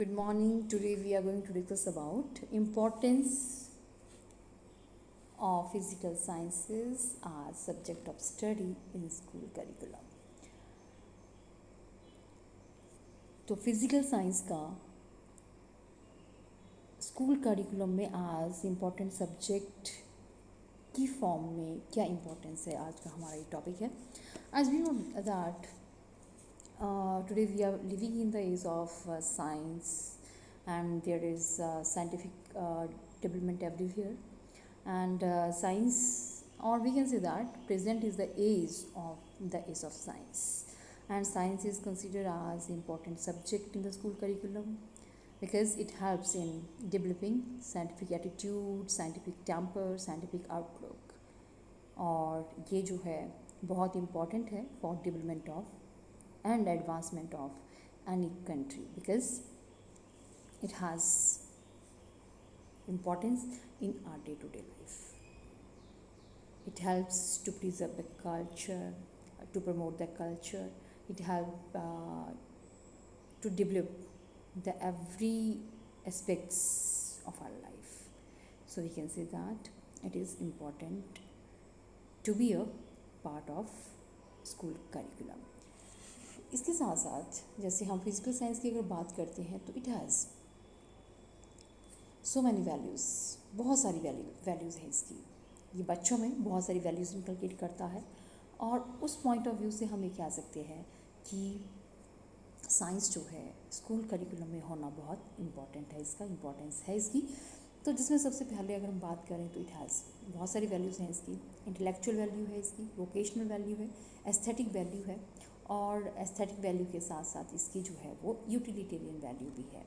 Good morning. Today we are going to discuss about importance of physical sciences as subject of study in school curriculum. तो physical science का school curriculum में आज important subject की form में क्या importance है, आज का हमारा ये टॉपिक है. आज we know that today we are living in the age of science, and there is scientific development everywhere, and science, or we can say that present is the age of science, and science is considered as important subject in the school curriculum because it helps in developing scientific attitude, scientific temper, scientific outlook. और ये जो है बहुत important है for development of and advancement of any country because it has importance in our day-to-day life. It helps to preserve the culture, to promote the culture. It helps to develop the every aspects of our life. So we can say that it is important to be a part of school curriculum. इसके साथ साथ जैसे हम physical science की अगर बात करते हैं तो it has so many values, बहुत सारी वैल्यूज़ हैं इसकी. ये बच्चों में बहुत सारी वैल्यूज़ इनकलकेट करता है, और उस पॉइंट ऑफ व्यू से हम ये कह सकते हैं कि साइंस जो है स्कूल करिकुलम में होना बहुत इम्पॉर्टेंट है, इसका इम्पॉर्टेंस है इसकी. तो जिसमें सबसे पहले अगर हम बात करें तो इट हैज़ बहुत सारी वैल्यूज़ हैं इसकी. इंटेलेक्चुअल वैल्यू है इसकी, वोकेशनल वैल्यू है, एस्थेटिक वैल्यू है, और एस्थेटिक वैल्यू के साथ साथ इसकी जो है वो यूटिलिटेरियन वैल्यू भी है.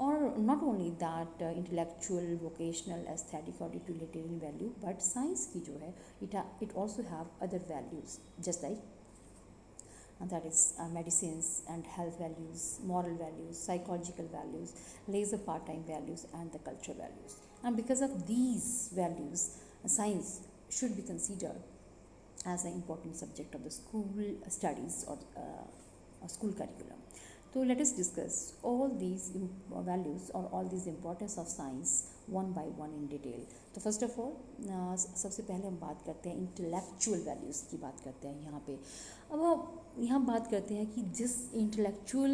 और not only that intellectual, vocational, aesthetic और यूटिलिटेरियन वैल्यू, बट साइंस की जो है it also have other values just like that is medicines and health values, moral values, psychological values, laser part-time values, and the cultural values. And because of these values, science should be considered as an important subject of the school studies or school curriculum. So let us discuss all these values or all these importance of science one by one in detail. तो first of all सबसे पहले हम बात करते हैं intellectual values की बात करते हैं यहाँ पे. अब यहाँ बात करते हैं कि जिस इंटेलेक्चुअल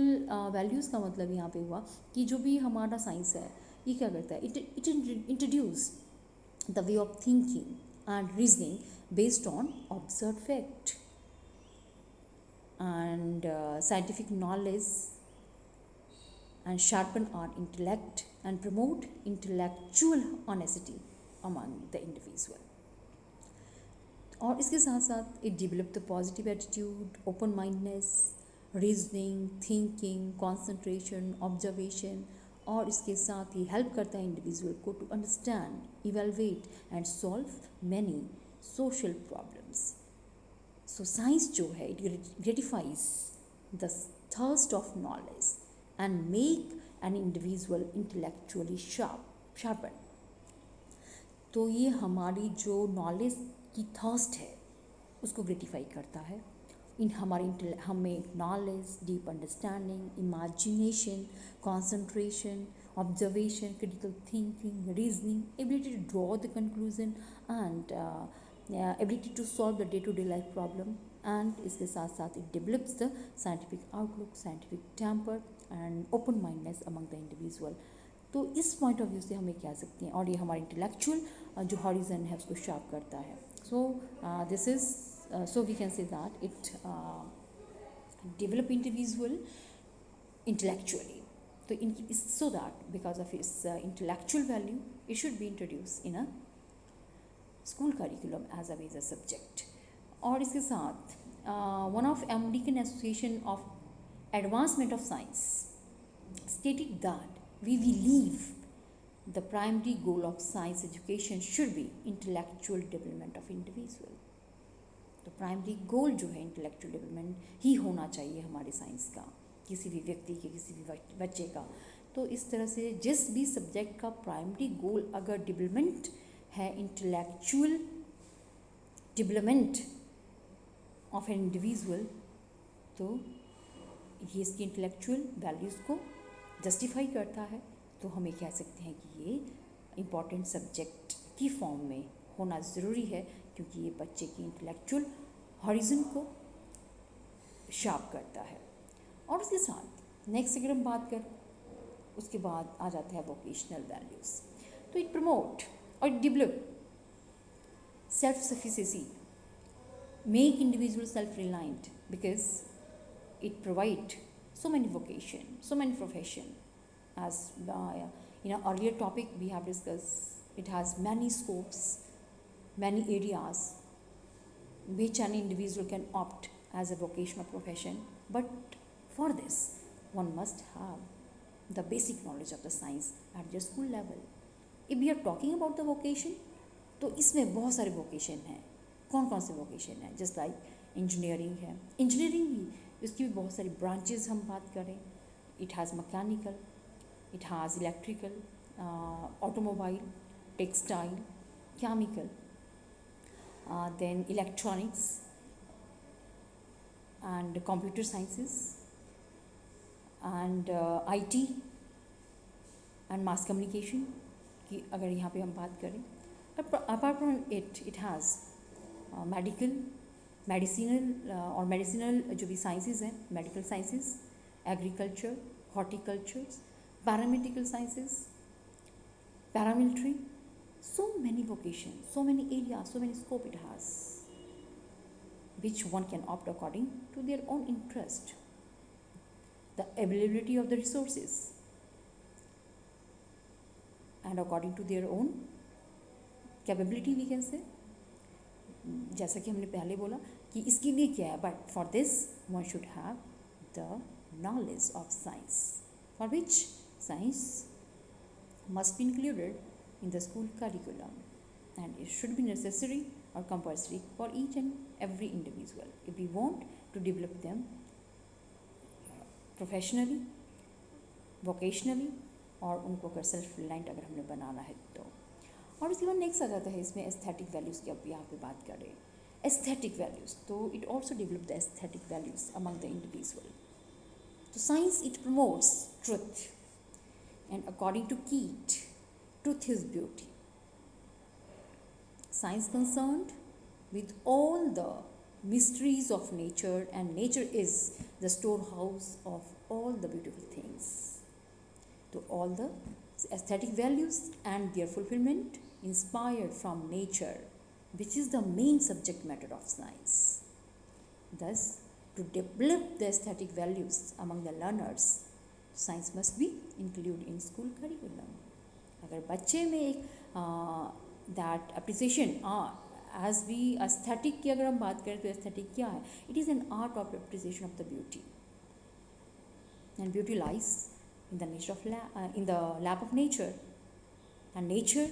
वैल्यूज़ का मतलब यहाँ पे हुआ कि जो भी हमारा साइंस है ये क्या करता है, it introduce the way of thinking and reasoning based on observed fact and scientific knowledge, and sharpen our intellect and promote intellectual honesty among the individual. और इसके साथ साथ it develop the positive attitude, open mindness, reasoning, thinking, concentration, observation, और इसके साथ ही help करता है इंडिविजुअल को to understand, evaluate and solve many social problems. So science जो है it gratifies the thirst of knowledge and make an individual intellectually sharpen. तो ये हमारी जो नॉलेज की थर्स्ट है उसको ग्रेटिफाई करता है. इन हमें knowledge, deep understanding, imagination, concentration, observation, critical thinking, reasoning, ability to draw the conclusion, and ability to solve the day to day life problem. And इसके साथ साथ it develops the scientific outlook, scientific temper and open mindness among the individual. तो इस point of view से हम ये कह सकते हैं, और ये हमारे इंटेलेक्चुअल जो हॉरिजन है उसको शार्प करता है. So this is so we can say that it develop individual intellectually. So that because of its intellectual value it should be introduced in a school curriculum as a major subject. और इसके साथ one of American Association of Advancement of Science stated that we believe the primary goal of science education should be intellectual development of individual. तो primary goal जो है intellectual development ही होना चाहिए हमारे science का, किसी भी व्यक्ति के, किसी भी बच्चे का. तो इस तरह से जिस भी सब्जेक्ट का प्राइमरी गोल अगर डेवलपमेंट है, intellectual development of an individual, तो ये इसकी इंटेलेक्चुअल वैल्यूज़ को जस्टिफाई करता है, तो हम ये कह सकते हैं कि ये इम्पॉर्टेंट सब्जेक्ट की फॉर्म में होना ज़रूरी है, क्योंकि ये बच्चे की इंटेलेक्चुअल हॉरिजन को शार्प करता है। और उसके साथ नेक्स्ट अगर हम बात करें, उसके बाद आ जाता है वोकेशनल वैल्यूज़। तो इट प्रमोट और develop self sufficiency, make individuals self-reliant, because it provide so many vocation, so many profession. As in our earlier topic we have discussed, it has many scopes, many areas which an individual can opt as a vocational profession. But for this one must have the basic knowledge of the science at their school level. If we are talking about the vocation, तो इसमें बहुत सारे vocation हैं। कौन कौन से vocation हैं? Just like engineering है, इंजीनियरिंग भी इसकी भी बहुत सारी ब्रांचेस हम बात करें, it has mechanical, it has electrical, automobile, textile, chemical, then electronics and computer sciences and IT and mass communication की अगर यहाँ पे हम बात करें। Apart from it, it has medical, medicinal और medicinal जो भी साइंसेज हैं, medical sciences, agriculture, horticulture, paramedical sciences, paramilitary, so many vocations, so many areas, so many scope it has, which one can opt according to their own interest, the availability of the resources, and according to their own capability we can say. जैसा कि हमने पहले बोला कि इसके लिए क्या है, but for this one should have the knowledge of science, for which science must be included in the school curriculum and it should be necessary और compulsory for each and every individual if we want to develop them professionally, vocationally, और उनको अगर self reliant अगर हमने बनाना है तो। और उसके बाद नेक्स्ट आ जाता है इसमें एस्थेटिक वैल्यूज़ की। अब यहाँ पे बात करें एस्थेटिक वैल्यूज़, तो it also develop the aesthetic values among the individual. तो science it promotes truth, and according to Keats truth is beauty. Science concerned with all the mysteries of nature, and nature is the storehouse of all the beautiful things. So all the aesthetic values and their fulfillment inspired from nature, which is the main subject matter of science. Thus, to develop the aesthetic values among the learners, science must be included in school curriculum. अगर बच्चे में एक that appreciation as we aesthetic की अगर हम बात करें तो aesthetic क्या है? It is an art of appreciation of the beauty, and beauty lies in the nature of in the lap of nature, and nature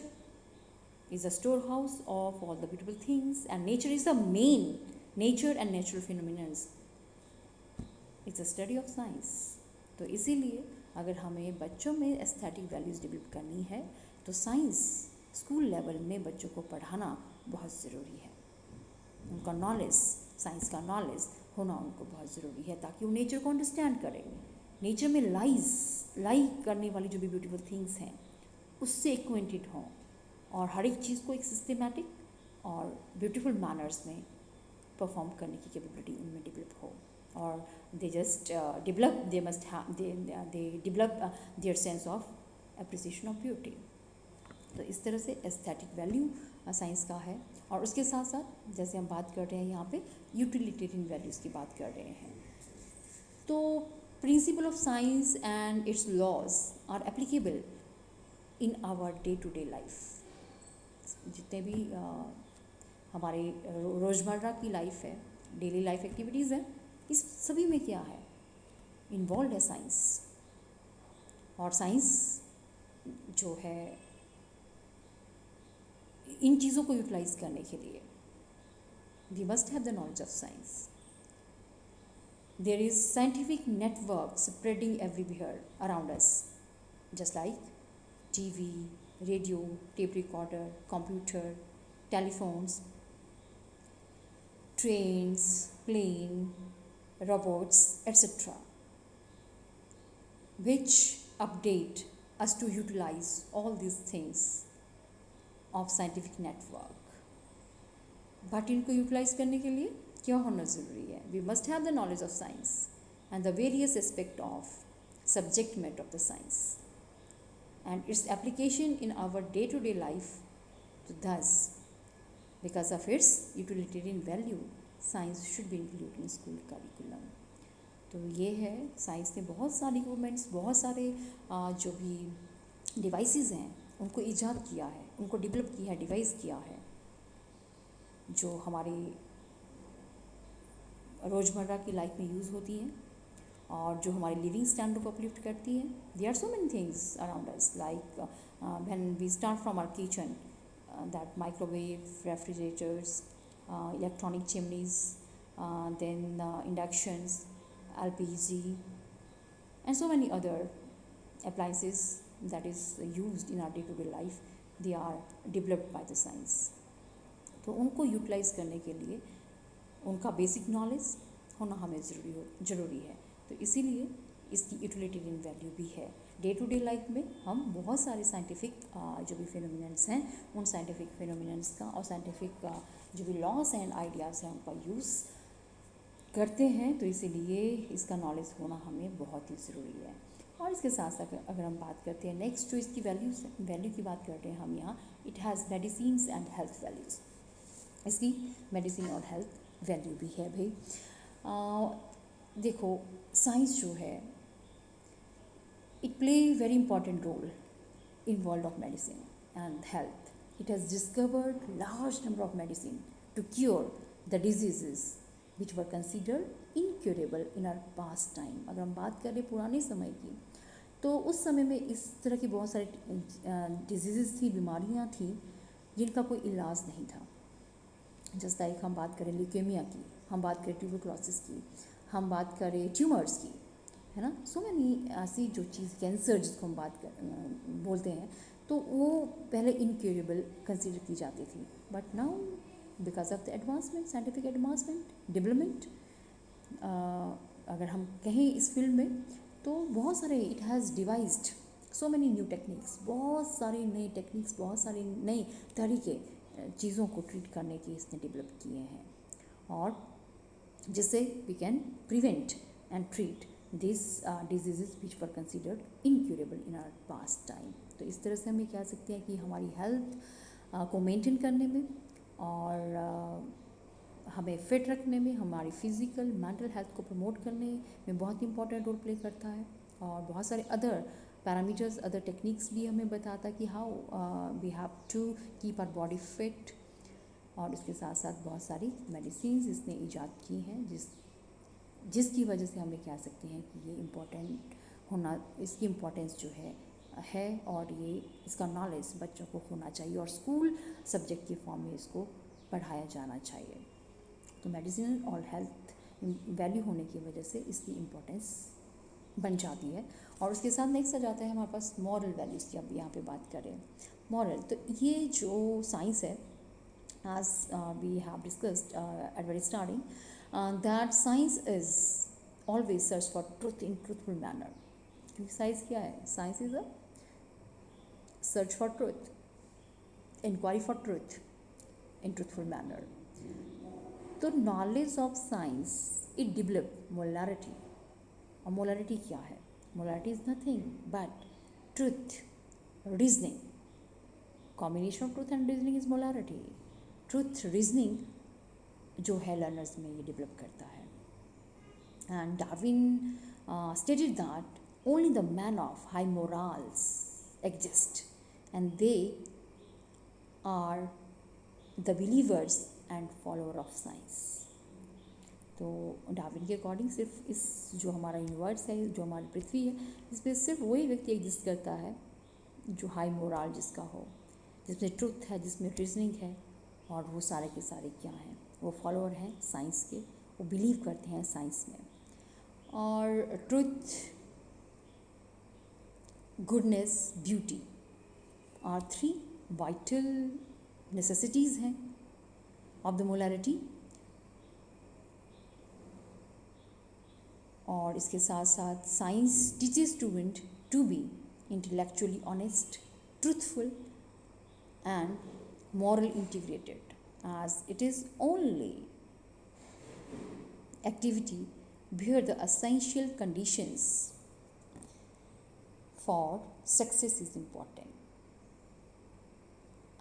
is a storehouse of all the beautiful things, and nature is the main, nature and natural phenomena is the study of science. तो इसीलिए अगर हमें बच्चों में aesthetic values develop करनी है तो science school level में बच्चों को पढ़ाना बहुत ज़रूरी है। उनका नॉलेज, साइंस का नॉलेज होना उनको बहुत ज़रूरी है, ताकि वो नेचर को अंडरस्टैंड करें, नेचर में लाई करने वाली जो भी ब्यूटीफुल थिंग्स हैं उससे एक्वेंटेड हों, और हर एक चीज़ को एक सिस्टमैटिक और ब्यूटीफुल मैनर्स में परफॉर्म करने की कैपेबिलिटी उनमें डेवलप हो, और they just develop, they must have, they develop their sense of appreciation of beauty. तो इस तरह से एस्थेटिक वैल्यू साइंस का है। और उसके साथ साथ जैसे हम बात कर रहे हैं यहाँ पे यूटिलिटेरियन वैल्यूज़ की बात कर रहे हैं, तो principle of science and its laws are applicable in our day to day life. जितने भी हमारे रोज़मर्रा की लाइफ है, डेली लाइफ एक्टिविटीज़ हैं, इस सभी में क्या है, इन्वॉल्व है साइंस। और साइंस जो है इन चीज़ों को यूटिलाइज करने के लिए we must have the knowledge of science. There is scientific network spreading everywhere around us, just like TV, radio, tape recorder, computer, telephones, trains, plane, robots, etc., which update us to utilize all these things of scientific network. But इनको utilize करने के लिए क्या होना ज़रूरी है? We must have the knowledge of science and the various aspect of subject matter of the science and its application in our day-to-day life. Thus, because of its utilitarian value, science should be included in school curriculum. तो ये है, science ने बहुत सारी equipments, बहुत सारे जो भी डिवाइसेस हैं उनको ईजाद किया है, उनको डेवलप किया है, डिवाइस किया है, जो हमारी रोज़मर्रा की लाइफ में यूज़ होती हैं और जो हमारी लिविंग स्टैंडर्ड को अपलिफ्ट करती है. There are so many things around us, like when we start from our kitchen, that microwave, refrigerators, electronic chimneys, then inductions, LPG, and so many other appliances that is used in our day-to-day life. They are developed by the science. तो उनको utilise करने के लिए उनका basic knowledge होना हमें ज़रूरी है. तो इसीलिए इसकी यूटिलिटेरियन वैल्यू भी है. डे टू डे लाइफ में हम बहुत सारे साइंटिफिक जो भी फिनोमिनन्स हैं, उन साइंटिफिक फिनोमिनन्स का और साइंटिफिक जो भी लॉस एंड आइडियाज़ हैं उनका यूज़ करते हैं. तो इसीलिए इसका नॉलेज होना हमें बहुत ही ज़रूरी है. और इसके साथ साथ अगर हम बात करते हैं नेक्स्ट जो इसकी वैल्यू की बात करते हैं हम यहाँ, it has medicines and health values. इसकी मेडिसिन और हेल्थ वैल्यू भी है भाई. देखो, साइंस जो है it play very important role in world of medicine and health. It has discovered large number of medicine to cure the diseases which were considered incurable in our past time. अगर हम बात करें पुराने समय की, तो उस समय में इस तरह की बहुत सारी डिजीज़ थी, बीमारियां थी जिनका कोई इलाज नहीं था. जस्ट लाइक हम बात करें ल्यूकेमिया की, हम बात करें ट्यूबरक्लोसिस की, हम बात करें ट्यूमर्स की, है ना. सो मैनी ऐसी जो चीज़, कैंसर जिसको हम बोलते हैं, तो वो पहले इनक्योरेबल कंसिडर की जाती थी. But now because of the advancement, scientific advancement, development, अगर हम कहें इस फील्ड में, तो बहुत सारे it has devised so many new techniques, बहुत सारे नए टेक्निक्स, बहुत सारे नए तरीके चीज़ों को ट्रीट करने के इसने डेवलप किए हैं, और जिससे we can prevent and treat this disease which were considered incurable in our past time. तो इस तरह से हम ये कह सकते हैं कि हमारी हेल्थ को मेंटेन करने में और हमें फिट रखने में, हमारी फिज़िकल मेंटल हेल्थ को प्रमोट करने में बहुत इंपॉर्टेंट रोल प्ले करता है. और बहुत सारे अदर पैरामीटर्स, अदर टेक्निक्स भी हमें बताता है कि how we have to keep our body fit. और इसके साथ साथ बहुत सारी मेडिसिन्स इसने ईजाद की हैं जिसकी वजह से हम ये कह सकते हैं कि ये इम्पोर्टेंट होना, इसकी इम्पोर्टेंस जो है और ये इसका नॉलेज बच्चों को होना चाहिए और स्कूल सब्जेक्ट के फॉर्म में इसको पढ़ाया जाना चाहिए. तो मेडिसिन और हेल्थ वैल्यू होने की वजह से इसकी इम्पोर्टेंस बन जाती है. और उसके साथ नेक्स्ट आ जाता है हमारे पास मॉरल वैल्यूज़ की. अब यहाँ पे बात करें मॉरल, तो ये जो साइंस है, as we have discussed at very starting, that science is always search for truth in truthful manner. क्योंकि साइंस क्या है? Science is a search for truth, inquiry for truth in truthful manner. तो knowledge of science it develop morality. और morality क्या है? Morality is nothing but truth, reasoning. Combination of truth and reasoning is morality. Truth reasoning जो है learners में ये develop करता है. And Darwin stated that only the men of high morals exist and they are the believers and follower of science. तो Darwin के according सिर्फ इस जो हमारा यूनिवर्स है, जो हमारी पृथ्वी है, इस पर सिर्फ वही व्यक्ति एग्जिस्ट करता है जो हाई मोरल जिसका हो, जिसमें ट्रूथ है, जिसमें रीजनिंग है, और वो सारे के सारे क्या हैं? वो फॉलोअर हैं साइंस के, वो बिलीव करते हैं साइंस में. और truth, goodness, beauty are 3 vital necessities हैं ऑफ द मोरालिटी. और इसके साथ साथ science teaches student to be intellectually honest, truthful, and moral integrated, as it is only activity where the essential conditions for success is important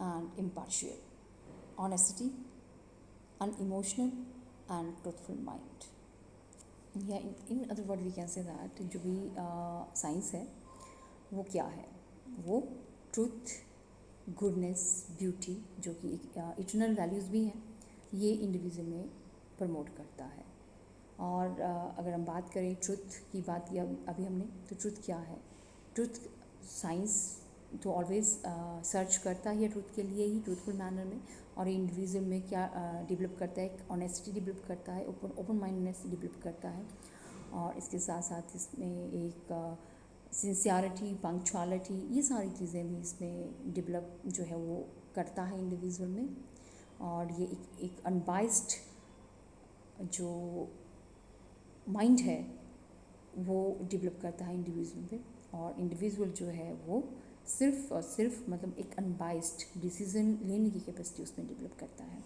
and impartial, honesty, unemotional, and truthful mind. या in other word we can say that जो भी science है वो क्या है, वो truth, goodness, beauty, जो कि इटर्नल वैल्यूज़ भी हैं, ये इंडिविजुअल में प्रमोट करता है. और अगर हम बात करें ट्रुथ की बात किया अभी हमने, तो ट्रुथ क्या है? ट्रुथ, साइंस तो ऑलवेज सर्च करता है ट्रुथ के लिए ही, ट्रूथफुल मैनर में, और इंडिविजुअल में क्या डेवलप करता है? एक ऑनेस्टी डेवलप करता है, ओपन माइंडनेस डेवलप करता है, और इसके साथ साथ इसमें एक सिंसियरिटी, पंक्चुअलिटी, ये सारी चीज़ें भी इसमें डेवलप जो है वो करता है इंडिविजुअल में. और ये एक अनबाइस्ड जो माइंड है वो डेवलप करता है इंडिविजुअल में. और इंडिविजुअल जो है वो सिर्फ और सिर्फ मतलब एक अनबाइस्ड डिसीजन लेने की कैपेसिटी उसमें डेवलप करता है.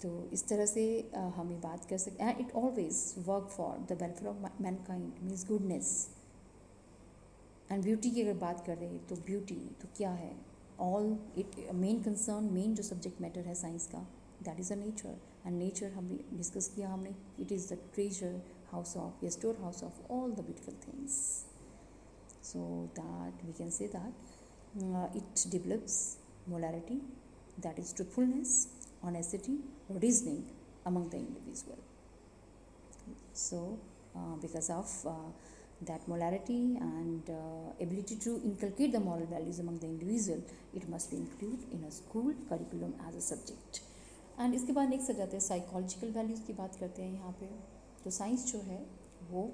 तो इस तरह से हम ये बात कर सकते हैं. And it always work for the welfare of mankind, means goodness. And beauty की अगर बात करें तो ब्यूटी तो क्या है? All it main concern, main जो सब्जेक्ट मैटर है साइंस का, that is a nature. And nature हम डिस्कस किया हमने, it is the treasure house of, या store house of all the beautiful things. So that we can say that it develops morality, that is truthfulness, honesty, reasoning among the individual. So because of that morality and ability to inculcate the moral values among the individual, it must be included in a school curriculum as a subject. And इसके बाद next आ जाते हैं psychological values की बात करते हैं यहाँ पे. तो साइंस जो है वो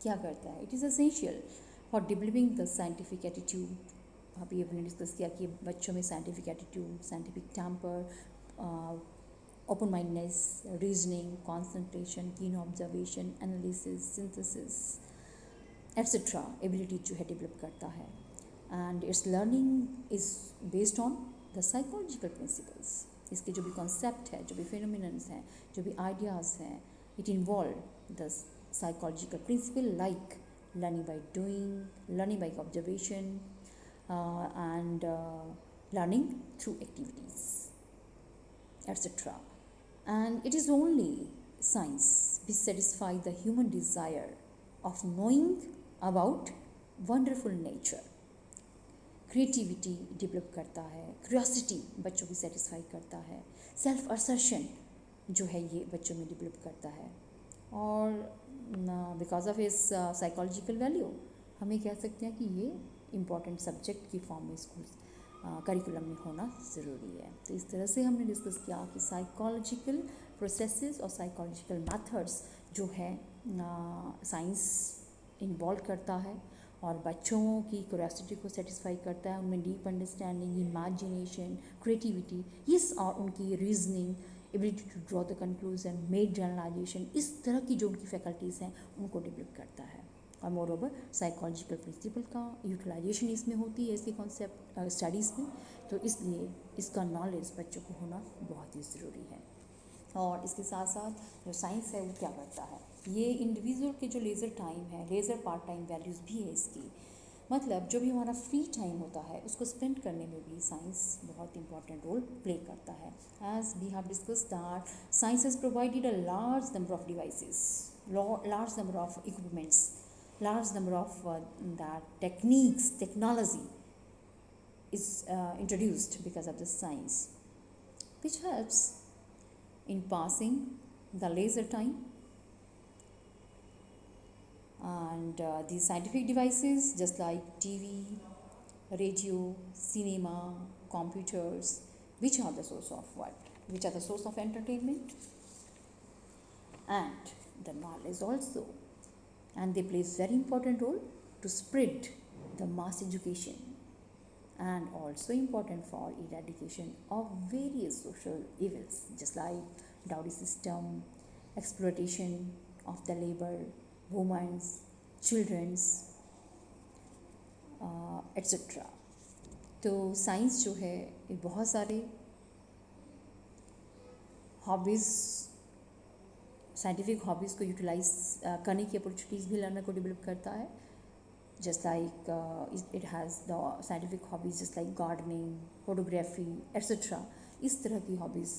क्या करता है? It is essential for developing the scientific attitude. अभी हमने डिस्कस किया कि बच्चों में scientific attitude, scientific temper, open mindness, reasoning, concentration, keen observation, analysis, synthesis etcetera ability जो है डेवलप करता है. And its learning is based on the psychological principles. इसके जो भी कॉन्सेप्ट है, जो भी फिनोमिनन्स हैं, जो भी आइडियाज़ हैं, it involve the psychological principle like learning by doing, learning by observation, and learning through activities, etc. And it is only science which satisfies the human desire of knowing about wonderful nature. Creativity develop करता है, curiosity बच्चों की satisfy करता है, self assertion जो है ये बच्चों में डेवलप करता है. और बिकॉज ऑफ इस साइकोलॉजिकल वैल्यू हम ये कह सकते हैं कि ये इम्पॉर्टेंट सब्जेक्ट की फॉर्म में स्कूल करिकुलम में होना ज़रूरी है. तो इस तरह से हमने डिस्कस किया कि साइकोलॉजिकल प्रोसेसेस और साइकोलॉजिकल मेथड्स जो है साइंस इन्वॉल्व करता है और बच्चों की क्यूरियोसिटी को सेटिस्फाई करता है, उनमें डीप अंडरस्टैंडिंग, इमेजिनेशन, क्रिएटिविटी, इस और उनकी reasoning, ability to draw the conclusion, make generalization, इस तरह की जो उनकी फैकल्टीज़ हैं उनको डेवलप करता है. और मोर ओवर साइकोलॉजिकल प्रिंसिपल का यूटिलाइजेशन इसमें होती है इसके कॉन्सेप्ट स्टडीज़ में. तो इसलिए इसका नॉलेज बच्चों को होना बहुत ही ज़रूरी है. और इसके साथ साथ जो साइंस है वो क्या करता है, ये इंडिविजुअल के जो लेज़र टाइम है, लेज़र पार्ट टाइम वैल्यूज़ भी है इसकी. मतलब जो भी हमारा फ्री टाइम होता है उसको स्पेंड करने में भी साइंस बहुत इंपॉर्टेंट रोल प्ले करता है. As we have discuss that science has provided a large number of devices, large number of equipments, large number of that techniques, technology is introduced because of the science, which helps in passing the leisure time. And these scientific devices just like TV, radio, cinema, computers, which are the source of what? Which are the source of entertainment and the knowledge also. And they play a very important role to spread the mass education and also important for eradication of various social evils just like dowry system, exploitation of the labor, women's, children's, etcetera. तो science जो है ये बहुत सारे hobbies, scientific hobbies को utilise करने की opportunities भी लर्नर को डेवलप करता है। just like it has the scientific hobbies just like gardening, photography, etc. इस तरह की हॉबीज़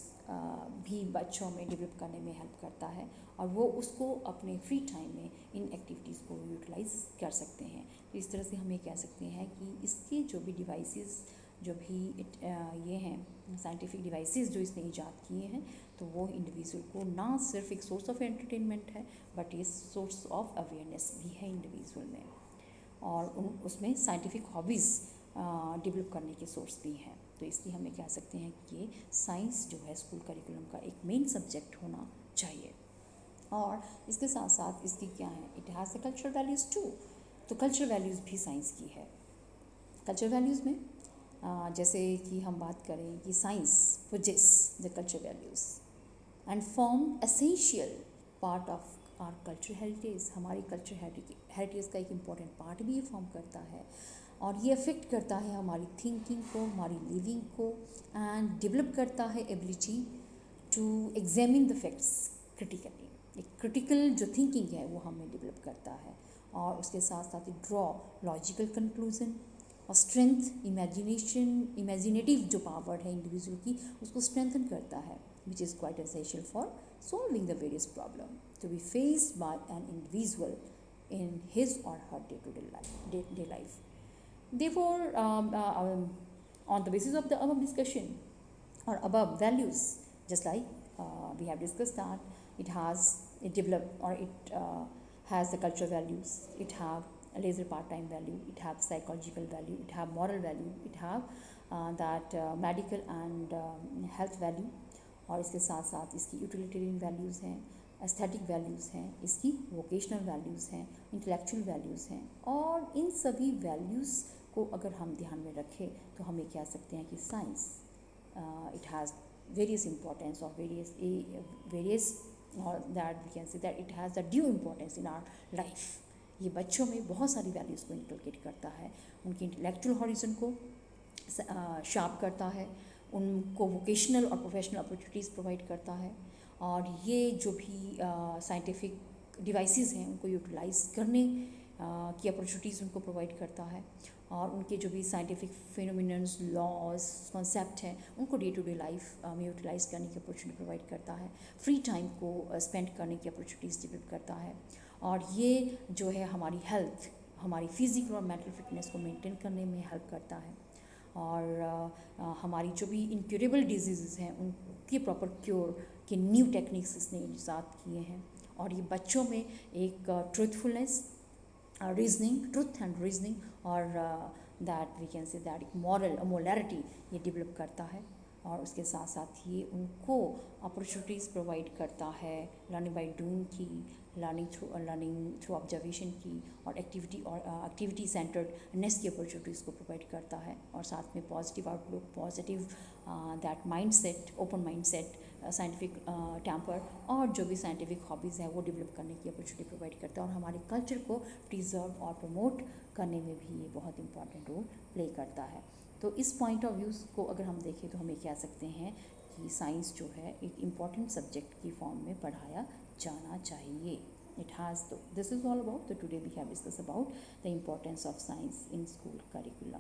भी बच्चों में डेवलप करने में हेल्प करता है और वो उसको अपने फ्री टाइम में इन एक्टिविटीज़ को यूटिलाइज कर सकते हैं। तो इस तरह से हम ये कह सकते हैं कि इसके जो भी डिवाइसेस जो भी ये हैं साइंटिफिक डिवाइसेस जो इसने ईजाद किए हैं, तो वो इंडिविजुअल को ना सिर्फ एक सोर्स ऑफ एंटरटेनमेंट है बट ये सोर्स ऑफ अवेयरनेस भी है इंडिविजुअल में, और उसमें साइंटिफिक हॉबीज़ डेवलप करने के सोर्स भी हैं। तो इसलिए हमें कह सकते हैं कि ये साइंस जो है स्कूल करिकुलम का एक मेन सब्जेक्ट होना चाहिए। और इसके साथ साथ इसकी क्या है, it has the cultural values too. तो कल्चरल वैल्यूज़ भी साइंस की है। कल्चरल वैल्यूज़ में जैसे कि हम बात करें कि science poses the cultural values and form essential part of our culture heritage. हमारी कल्चर हेरिटेज का एक इम्पॉर्टेंट पार्ट भी ये फॉर्म करता है और ये अफेक्ट करता है हमारी थिंकिंग को, हमारी लिविंग को, एंड डेवलप करता है ability to examine the facts critically. एक क्रिटिकल जो थिंकिंग है वो हमें डेवलप करता है और उसके साथ साथ ड्रॉ लॉजिकल कंक्लूजन और स्ट्रेंथ इमेजिनेटिव जो पावर है इंडिविजुअल की उसको स्ट्रेंथन करता है, which is quite essential for solving the various problems to be faced by an individual in his or her day-to-day life. Therefore, on the basis of the above discussion or above values, just like we have discussed that it developed or it has the cultural values, it have a leisure part-time value, it have psychological value, it have moral value, it have that medical and health value, और इसके साथ साथ इसकी utilitarian values हैं, aesthetic values हैं, इसकी vocational values हैं, intellectual values हैं। और इन सभी वैल्यूज़ को अगर हम ध्यान में रखें तो हम ये कह सकते हैं कि science it has various importance और वेरियस और that we can say that it has the due importance in our life. ये बच्चों में बहुत सारी वैल्यूज़ को इंकलकेट करता है, उनकी इंटेलेक्चुअल हॉरिजन को शार्प करता है, उनको वोकेशनल और प्रोफेशनल अपॉर्चुनिटीज़ प्रोवाइड करता है, और ये जो भी साइंटिफिक डिवाइसेस हैं उनको यूटिलाइज करने की अपॉर्चुनिटीज़ उनको प्रोवाइड करता है, और उनके जो भी साइंटिफिक फिनोमिनन्स, लॉज, कॉन्सेप्ट हैं उनको डे टू डे लाइफ में यूटिलाइज करने की अपॉर्चुनिटी प्रोवाइड करता है, फ्री टाइम को स्पेंड करने की अपॉर्चुनिटीज़ डेवलप करता है, और ये जो है हमारी हेल्थ, हमारी फिजिकल और मेंटल फिटनेस को मेंटेन करने में हेल्प करता है, और हमारी जो भी इनक्यूरेबल डिजीज़ हैं उनके प्रॉपर क्योर के न्यू टेक्निक्स इसने ईजाद किए हैं, और ये बच्चों में एक ट्रूथफुलनेस, ट्रूथ एंड रीजनिंग और that we can say that एक मोरालिटी ये डेवलप करता है, और उसके साथ साथ ये उनको अपॉर्चुनिटीज़ प्रोवाइड करता है लर्निंग बाय डूइंग की, लर्निंग थ्रू ऑब्जर्वेशन की, और एक्टिविटी सेंटर्डनेस की अपॉर्चुनिटीज़ को प्रोवाइड करता है, और साथ में positive outlook, positive that mindset, open mindset, scientific temper, और जो भी साइंटिफिक हॉबीज़ हैं वो डेवलप करने की अपॉर्चुनिटी प्रोवाइड करता है, और हमारे कल्चर को प्रिजर्व और प्रमोट करने में भी ये बहुत इंपॉर्टेंट रोल प्ले करता है। तो इस पॉइंट ऑफ व्यूज़ को अगर हम देखें तो हम ये कह सकते हैं कि साइंस जो है एक इम्पॉर्टेंट सब्जेक्ट की फॉर्म में पढ़ाया जाना चाहिए। It has, this is all about, today we have discussed about the importance of science in school curriculum.